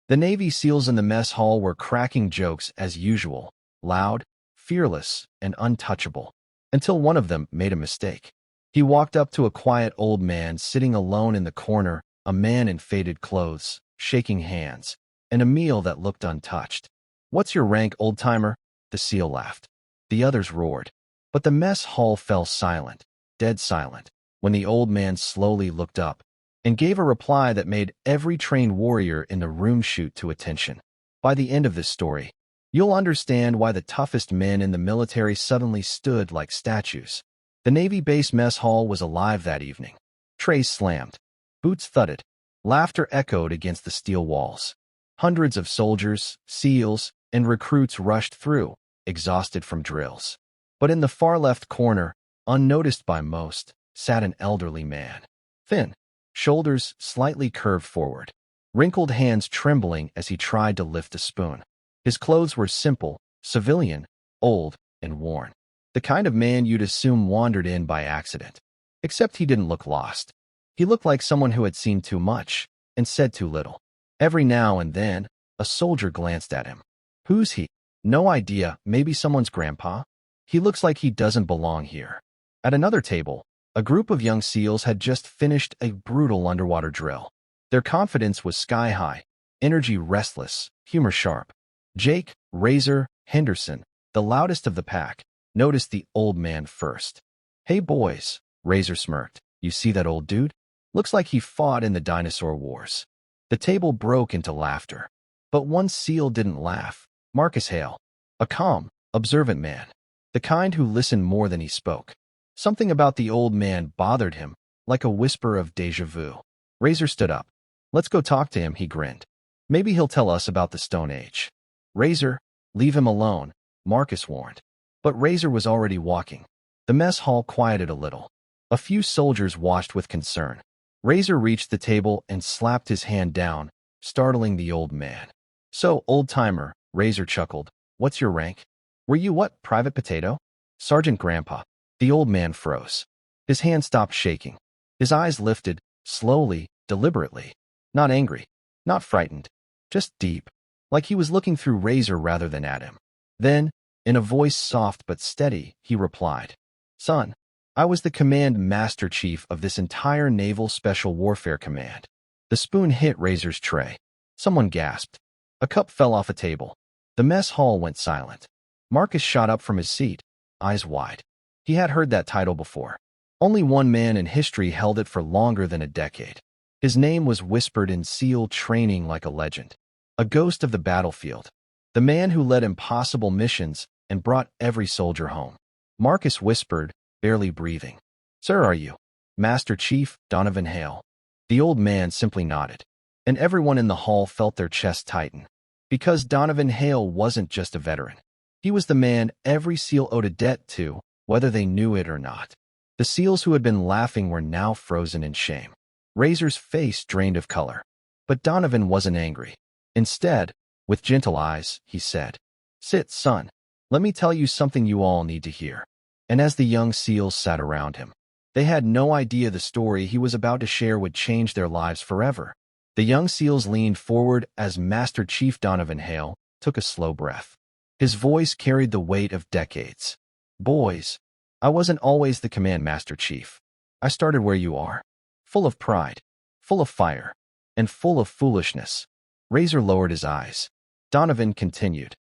The Navy SEALs in the mess hall were cracking jokes as usual, loud, fearless, and untouchable, until one of them made a mistake. He walked up to a quiet old man sitting alone in the corner, a man in faded clothes, shaking hands, and a meal that looked untouched. "What's your rank, old-timer?" The SEAL laughed. The others roared. But the mess hall fell silent, dead silent, when the old man slowly looked up and gave a reply that made every trained warrior in the room shoot to attention. By the end of this story, you'll understand why the toughest men in the military suddenly stood like statues. The Navy base mess hall was alive that evening. Trays slammed. Boots thudded. Laughter echoed against the steel walls. Hundreds of soldiers, SEALs, and recruits rushed through, exhausted from drills. But in the far left corner, unnoticed by most, sat an elderly man. Thin, shoulders slightly curved forward, wrinkled hands trembling as he tried to lift a spoon. His clothes were simple, civilian, old, and worn. The kind of man you'd assume wandered in by accident. Except he didn't look lost. He looked like someone who had seen too much and said too little. Every now and then, a soldier glanced at him. "Who's he?" "No idea, maybe someone's grandpa. He looks like he doesn't belong here." At another table, a group of young SEALs had just finished a brutal underwater drill. Their confidence was sky-high, energy restless, humor sharp. Jake, Razor, Henderson, the loudest of the pack, noticed the old man first. "Hey boys," Razor smirked. "You see that old dude? Looks like he fought in the dinosaur wars." The table broke into laughter. But one SEAL didn't laugh. Marcus Hale. A calm, observant man. The kind who listened more than he spoke. Something about the old man bothered him, like a whisper of déjà vu. Razor stood up. "Let's go talk to him," he grinned. "Maybe he'll tell us about the Stone Age." "Razor, leave him alone," Marcus warned. But Razor was already walking. The mess hall quieted a little. A few soldiers watched with concern. Razor reached the table and slapped his hand down, startling the old man. "So, old-timer," Razor chuckled, "what's your rank?" "Were you what, Private Potato?" "Sergeant Grandpa." The old man froze. His hand stopped shaking. His eyes lifted, slowly, deliberately. Not angry, not frightened, just deep, like he was looking through Razor rather than at him. Then, in a voice soft but steady, he replied, "Son, I was the command master chief of this entire Naval Special Warfare Command." The spoon hit Razor's tray. Someone gasped. A cup fell off a table. The mess hall went silent. Marcus shot up from his seat, eyes wide. He had heard that title before. Only one man in history held it for longer than a decade. His name was whispered in SEAL training like a legend. A ghost of the battlefield. The man who led impossible missions and brought every soldier home. Marcus whispered, barely breathing. "Sir, are you?" "Master Chief Donovan Hale." The old man simply nodded. And everyone in the hall felt their chest tighten. Because Donovan Hale wasn't just a veteran. He was the man every SEAL owed a debt to, whether they knew it or not. The SEALs who had been laughing were now frozen in shame. Razor's face drained of color. But Donovan wasn't angry. Instead, with gentle eyes, he said, "Sit, son. Let me tell you something you all need to hear." And as the young SEALs sat around him, they had no idea the story he was about to share would change their lives forever. The young SEALs leaned forward as Master Chief Donovan Hale took a slow breath. His voice carried the weight of decades. "Boys, I wasn't always the command master chief. I started where you are. Full of pride, full of fire, and full of foolishness." Razor lowered his eyes. Donovan continued.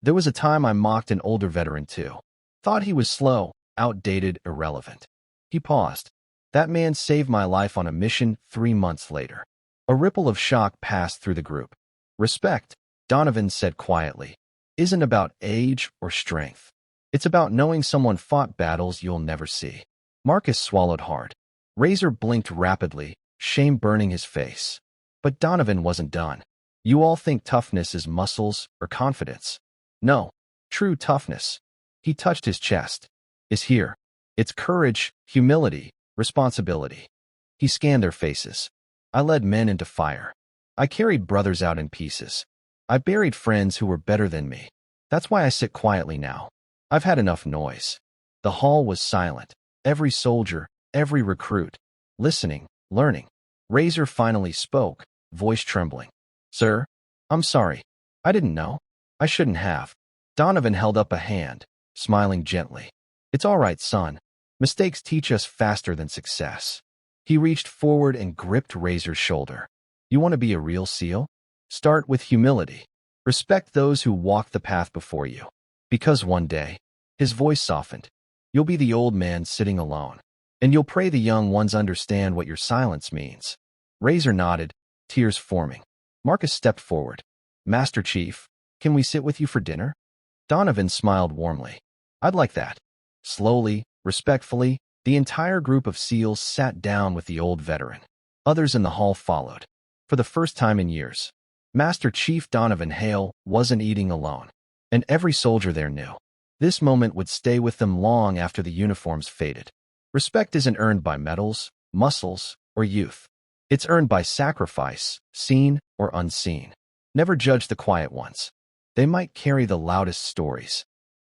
"There was a time I mocked an older veteran too. Thought he was slow, outdated, irrelevant." He paused. "That man saved my life on a mission 3 months later." A ripple of shock passed through the group. "Respect," Donovan said quietly, "isn't about age or strength. It's about knowing someone fought battles you'll never see." Marcus swallowed hard. Razor blinked rapidly, shame burning his face. But Donovan wasn't done. "You all think toughness is muscles or confidence. No, true toughness," he touched his chest, "is here. It's courage, humility, responsibility." He scanned their faces. "I led men into fire. I carried brothers out in pieces. I buried friends who were better than me. That's why I sit quietly now. I've had enough noise." The hall was silent. Every soldier, every recruit, listening, learning. Razor finally spoke, voice trembling. "Sir, I'm sorry. I didn't know. I shouldn't have. Donovan held up a hand, smiling gently. It's all right, son. Mistakes teach us faster than success. He reached forward and gripped Razor's shoulder. You want to be a real SEAL? Start with humility. Respect those who walk the path before you. Because one day, his voice softened, you'll be the old man sitting alone, and you'll pray the young ones understand what your silence means. Razor nodded, tears forming. Marcus stepped forward. Master Chief, can we sit with you for dinner? Donovan smiled warmly. I'd like that. Slowly, respectfully, the entire group of SEALs sat down with the old veteran. Others in the hall followed. For the first time in years, Master Chief Donovan Hale wasn't eating alone, and every soldier there knew. This moment would stay with them long after the uniforms faded. Respect isn't earned by medals, muscles, or youth. It's earned by sacrifice, seen or unseen. Never judge the quiet ones. They might carry the loudest stories.